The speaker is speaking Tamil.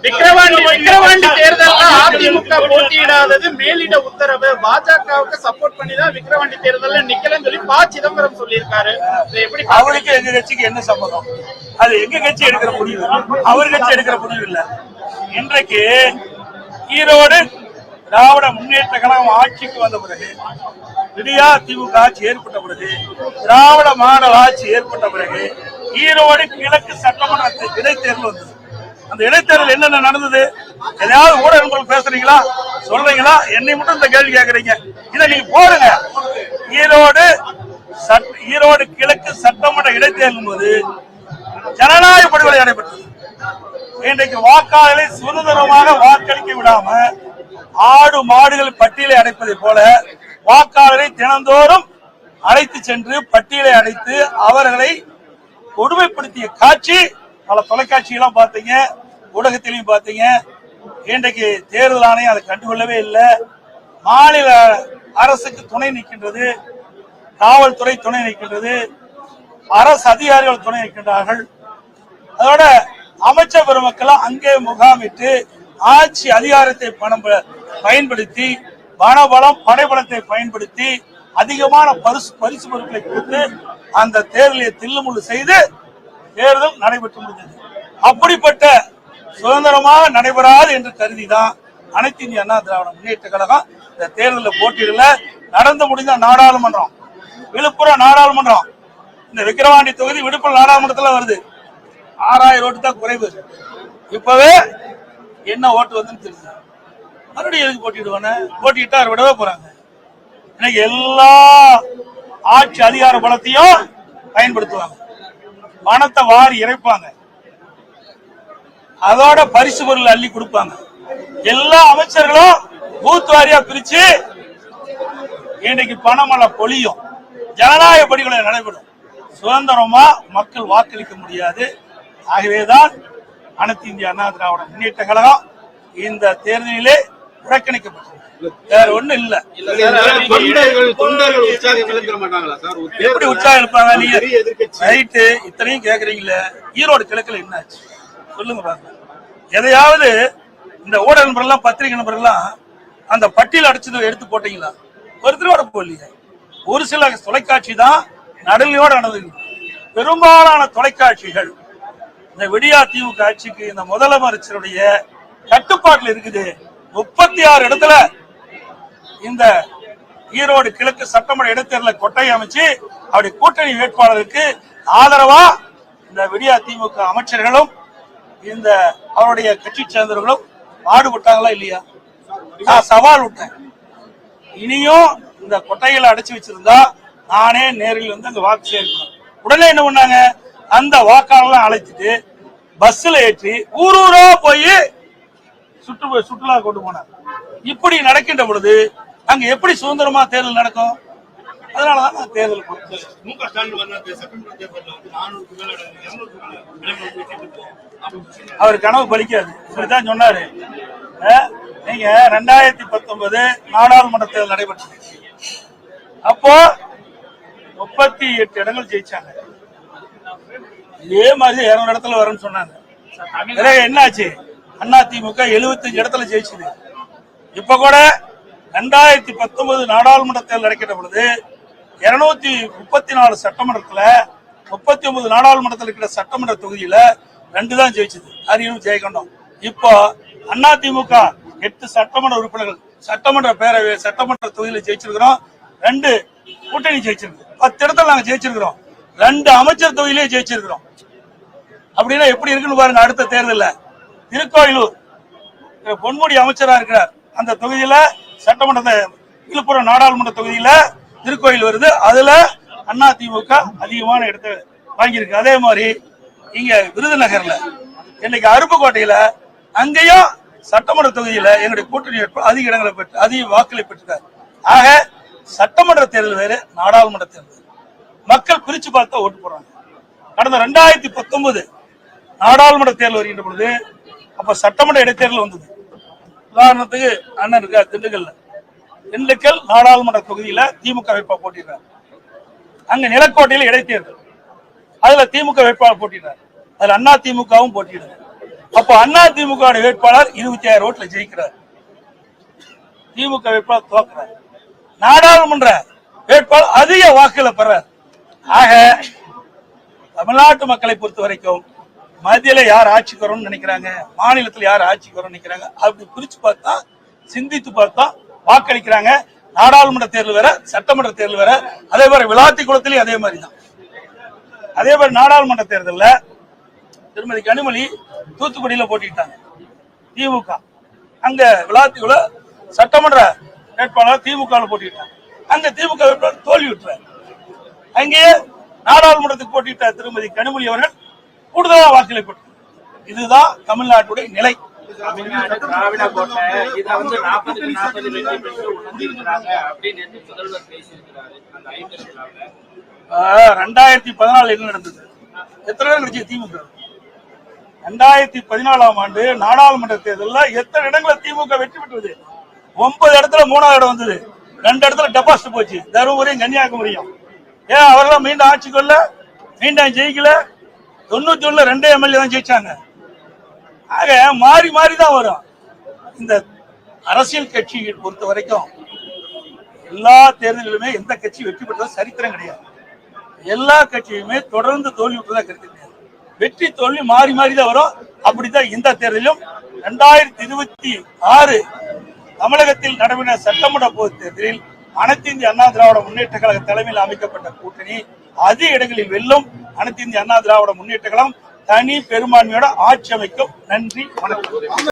விக்கிரவாண்டி தேர்தல் அதிமுக போட்டியிடாதது மேலிட உத்தரவு. பாஜகவுக்கு சப்போர்ட் பண்ணி தான் விக்கிரவாண்டி தேர்தல் நிக்கலன்னு சொல்லி ப. சிதம்பரம் சொல்லியிருக்காரு. அவருக்கு எங்க கட்சிக்கு என்ன சம்பந்தம்? அது எங்க கட்சி எடுக்கிற முடிவு, அவர் கட்சி எடுக்கிற முடிவு இல்ல. இன்றைக்கு ஈரோடு திராவிட முன்னேற்ற கழகம் ஆட்சிக்கு வந்த பிறகு, விடியா திமுக ஆட்சி ஏற்பட்ட பிறகு, திராவிட மாடல் ஆட்சி ஏற்பட்ட பிறகு ஈரோடு கிழக்கு சட்டமன்ற இடைத்தேர்தல் வந்தது. அந்த இடைத்தேர்தல் என்னென்ன நடந்தது? எதையாவது ஊடகங்கள் பேசுறீங்களா, சொல்றீங்களா? என்னை மட்டும் இந்த கேள்வி கேட்கறீங்க. இதை நீங்க போடுங்க. ஈரோடு கிழக்கு சட்டமன்ற இடைத்தேர்தல் போது ஜனநாயக படுகொலை நடைபெற்றது. இன்றைக்கு வாக்காளர்களை சுதந்திரமாக வாக்களிக்க விடாம ஆடு மாடுகள் பட்டியலை அடைப்பதை போல வாக்காளரை தினந்தோறும் அழைத்து சென்று பட்டியலை அடைத்து அவர்களை கொடுமைப்படுத்திய காட்சி பல தொலைக்காட்சியெல்லாம் பார்த்தீங்க, ஊடகத்திலையும் பார்த்தீங்க. இன்றைக்கு தேர்தல் ஆணையம் அதை கண்டுகொள்ளவே இல்லை. மாநில அரசுக்கு துணை நிற்கின்றது, காவல்துறை துணை நிற்கின்றது, அரசு அதிகாரிகள் துணை நிற்கின்றார்கள். அதோட அமைச்சர் பெருமக்கள் அங்கே முகாமிட்டு ஆட்சி அதிகாரத்தை பயன்படுத்தி வனபலம் படைபலத்தை பயன்படுத்தி அதிகமான பரிசு பொருட்களை கொடுத்து அந்த தேர்தலை தில்லுமுள்ளு செய்து தேர்தல் நடைபெற்று முடிந்தது. அப்படிப்பட்ட சுதந்திரமாக நடைபெறாது என்று கருதிதான் அனைத்து இந்திய அண்ணா திராவிட முன்னேற்ற கழகம் இந்த தேர்தலில் போட்டியிடல. நடந்து முடிந்த நாடாளுமன்றம், விழுப்புரம் நாடாளுமன்றம், இந்த விக்கிரவாண்டி தொகுதி விழுப்புரம் நாடாளுமன்றத்தில் வருது. 6000 ஓட்டு தான் குறைவு. இப்பவே என்ன ஓட்டு வந்து தெரியுது. மறுபடியும் எதுக்கு போட்டிடுவானே? போட்டிட்டா விடவே போறாங்க. இன்னைக்கு எல்லா ஆட்சி அதிகார பலத்தையும் பயன்படுத்துவாங்க, பணத்தை வாரி இறைப்பாங்க, அதோட பரிசு பொருள் அள்ளி கொடுப்பாங்க. எல்லா அமைச்சர்களும் பூத் வாரியா பிரிச்சு இன்னைக்கு பணமழை பொழியும். ஜனநாயக படுகொலை நடைபெறும். சுதந்திரமா மக்கள் வாக்களிக்க முடியாது. ஆகவேதான் அனைத்து இந்திய அண்ணா திராவிட முன்னேற்ற கழகம் இந்த தேர்தலிலே புறக்கணிக்கப்பட்டது. வேற ஒண்ணும் இல்ல. எப்படி உற்சாகம் இருப்பாங்க? நீங்க ரைட்டு இத்தனையும் கேக்குறீங்களே, ஈரோடு கிழக்குல என்ன ஆச்சு சொல்லுங்க பாருங்க. எதையாவது இந்த ஊடக நண்பர்கள்லாம் பத்திரிகை நண்பர்கள்லாம் அந்த பட்டியல் அடிச்சது எடுத்து போட்டீங்களா? ஒருத்தரோட போடலையே. ஒரு சில தொலைக்காட்சி தான் நடுநிலையோட நடந்தது. பெரும்பாலான தொலைக்காட்சிகள் இந்த விடியா திமுக ஆட்சிக்கு இந்த முதலமைச்சருடைய கட்டுப்பாட்டில் இருக்குது. 36 இடத்துல இந்த ஈரோடு கிழக்கு சட்டமன்ற இடைத்தேர்தலில் கொட்டை அமைச்சு அவருடைய கூட்டணி வேட்பாளருக்கு ஆதரவா இந்த விடியா திமுக அமைச்சர்களும் இந்த அவருடைய கட்சி சேர்ந்தவர்களும் பாடுபட்டாங்களா இல்லையா? நான் சவால் விட்டேன். இனியும் இந்த கொட்டைகளை அடைச்சு வச்சிருந்தா நானே நேரில் வந்து அங்க வாக்கு சேர்க்கணும். உடனே என்ன பண்ணாங்க? அந்த வாக்காளர்லாம் அழைச்சிட்டு பஸ்ல ஏற்றி ஊரூரா போய் சுற்றுலா கொண்டு போனார். இப்படி நடக்கின்ற பொழுது அங்க எப்படி சுதந்திரமா தேர்தல் நடக்கும்? அதனாலதான் நான் தேர்தல் அவர் கனவு பலிக்காது. இப்படித்தான் சொன்னாரு. நீங்க 2019 நாடாளுமன்ற தேர்தல் நடைபெற்றது. அப்போ 38 இடங்கள் ஜெயிச்சாங்க. இதே மாதிரி 200 இடத்துல வரும்னு சொன்னாங்க. என்னாச்சு? அதிமுக 75 இடத்துல ஜெயிச்சது. இப்ப கூட 2019 நாடாளுமன்ற தேர்தல் நடக்கின்ற பொழுது 234 சட்டமன்றத்துல 39 நாடாளுமன்றத்தில் இருக்கிற சட்டமன்ற தொகுதியில 2 தான் ஜெயிச்சது. அரியலூர் ஜெயகொண்டம். இப்போ அதிமுக 8 சட்டமன்ற உறுப்பினர்கள் சட்டமன்ற தொகுதியில ஜெயிச்சிருக்கிறோம். 2 கூட்டணி ஜெயிச்சிருக்கு. 10 இடத்துல நாங்க ஜெயிச்சிருக்கிறோம். 2 அமைச்சர் தொகுதியிலே ஜெயிச்சிருக்கிறோம். அப்படின்னா எப்படி இருக்குன்னு பாருங்க. அடுத்த தேர்தலில் திருக்கோயிலூர் பொன்முடி அமைச்சரா இருக்கிறார். அந்த தொகுதியில சட்டமன்ற விழுப்புரம் நாடாளுமன்ற தொகுதியில திருக்கோயில் வருது. அதுல அதிமுக அதிகமான இடத்தை வாங்கியிருக்கு. அதே மாதிரி இங்க விருதுநகர்ல இன்னைக்கு அருப்புக்கோட்டையில அங்கேயும் சட்டமன்ற தொகுதியில என்னுடைய கூட்டணி அதிக இடங்களை பெற்று அதிக வாக்களை பெற்றிருக்காரு. ஆக சட்டமன்ற தேர்தல் வேறு, நாடாளுமன்ற தேர்தல். மக்கள் பிரிச்சு பார்த்தா ஓட்டு போடுறாங்க. கடந்த 2019 நாடாளுமன்ற தேர்தல் வருகின்ற பொழுது அப்ப சட்டமன்ற இடைத்தேர்தல் வந்தது. உதாரணத்துக்கு அண்ணன் இருக்கா திண்டுக்கல் நாடாளுமன்ற தொகுதியில திமுக வேட்பாளர் போட்டிடுறார். அங்க நிலக்கோட்டையில் இடைத்தேர்தல், அதுல திமுக வேட்பாளர் போட்டிடுறார். அதுல அதிமுகவும் போட்டியிடுறார். அப்ப அதிமுக வேட்பாளர் 26 ஓட்டுல ஜெயிக்கிறார், திமுக வேட்பாளர் தோக்குறார், நாடாளுமன்ற வேட்பாளர் அதிக வாக்குகளை பெறார். ஆக தமிழ்நாட்டு மக்களை பொறுத்த வரைக்கும் மத்தியில யார் ஆட்சிக்கு வரும்னு நினைக்கிறாங்க, மாநிலத்தில் யார் ஆட்சிக்கு வரும்னு நினைக்கிறாங்க, அப்படி பிரிச்சு பார்த்தா சிந்தித்து பார்த்தா வாக்களிக்கிறாங்க. நாடாளுமன்ற தேர்தல் வேற, சட்டமன்ற தேர்தல் வேற. அதே மாதிரி விளாத்திக்குளத்திலேயும் அதே மாதிரி தான். அதே மாதிரி நாடாளுமன்ற தேர்தலில் திருமதி கனிமொழி தூத்துக்குடியில போட்டிட்டாங்க திமுக, அங்க விளாத்திக்குள சட்டமன்ற வேட்பாளர் திமுக போட்டிட்டாங்க, அங்க திமுக வேட்பாளர் தோல்வி விட்டுறாரு. அங்கேயே நாடாளுமன்றத்துக்கு போட்டியிட்ட திருமதி கனிமொழி அவர்கள் கூடுதலாக வாக்குகளை பெற்றார். இதுதான் தமிழ்நாட்டுடைய நிலை. தமிழ்நாடு திராவிட கோட்டை இதை 40க்கு 40 வெற்றி பெற்று உணர்ந்திருக்கிறாங்க அப்படின்னு முதல்வர் பேசியிருக்கிறாரு. அந்த 50 விழாவில் 2014 என்ன நடந்தது? எத்தனை இடம் கிடைச்சது திமுக? 2014ஆம் ஆண்டு நாடாளுமன்ற தேர்தலில் எத்தனை இடங்களை திமுக வெற்றி பெற்றது? 9 இடத்துல 3வது இடம் வந்தது, 2 இடத்துல டெபாசிட் போச்சு, தருமபுரியும் கன்னியாகுமரியும். ஏன் அவரெல்லாம் மீண்டும் ஆட்சிக்கு வரல, மீண்டும் ஜெயிக்கல? 91ல 2 எம்எல்ஏ தான் ஜெயிச்சாங்க. ஆக மாறி மாறி தான் வரும். இந்த அரசியல் கட்சியை பொறுத்த வரைக்கும் எல்லா தேர்தலிலுமே எந்த கட்சி வெற்றி பெற்றது சரித்திரம் கிடையாது. எல்லா கட்சியுமே தொடர்ந்து தோல்வி விட்டதா கருத்து கிடையாது. வெற்றி தோல்வி மாறி மாறி தான் வரும். அப்படித்தான் இந்த தேர்தலிலும் 2026 தமிழகத்தில் நடைபெற்ற சட்டமன்ற பொதுத் தேர்தலில் அனைத்து இந்திய அண்ணா திராவிட முன்னேற்ற கழக தலைமையில் அமைக்கப்பட்ட கூட்டணி அதிக இடங்களில் வெல்லும். அனைத்து இந்திய அண்ணா திராவிட முன்னேற்ற கழகம் தனி பெரும்பான்மையோட ஆட்சி அமைக்கும். நன்றி, வணக்கம்.